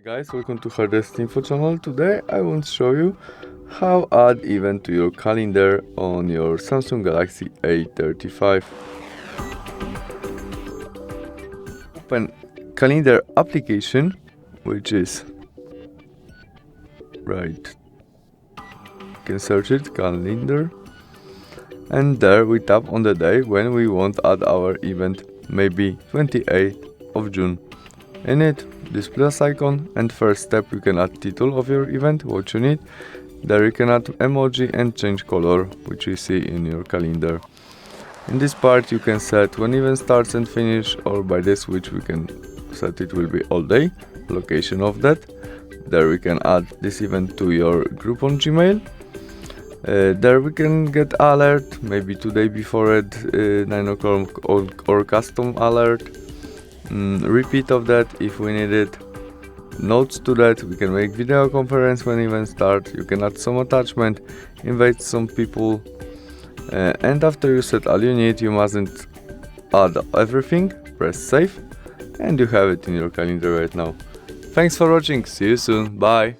Guys, welcome to Hardest Info channel. Today I want to show you how add event to your calendar on your Samsung Galaxy A35. Open calendar application, which is right. You can search it, calendar, and there we tap on the day when we want to add our event, maybe 28th of June. In it, this plus icon, and first step you can add title of your event, what you need. There you can add emoji and change color, which you see in your calendar. In this part you can set when event starts and finish, or by the switch we can set it will be all day, location of that. There we can add this event to your group on Gmail. There we can get alert, maybe today before at 9 o'clock or custom alert. Repeat of that if we need it. Notes to that, we can make video conference when events start. You can add some attachment, invite some people, and after you set all you need, you mustn't add everything. Press save and you have it in your calendar right now. Thanks for watching, see you soon, bye.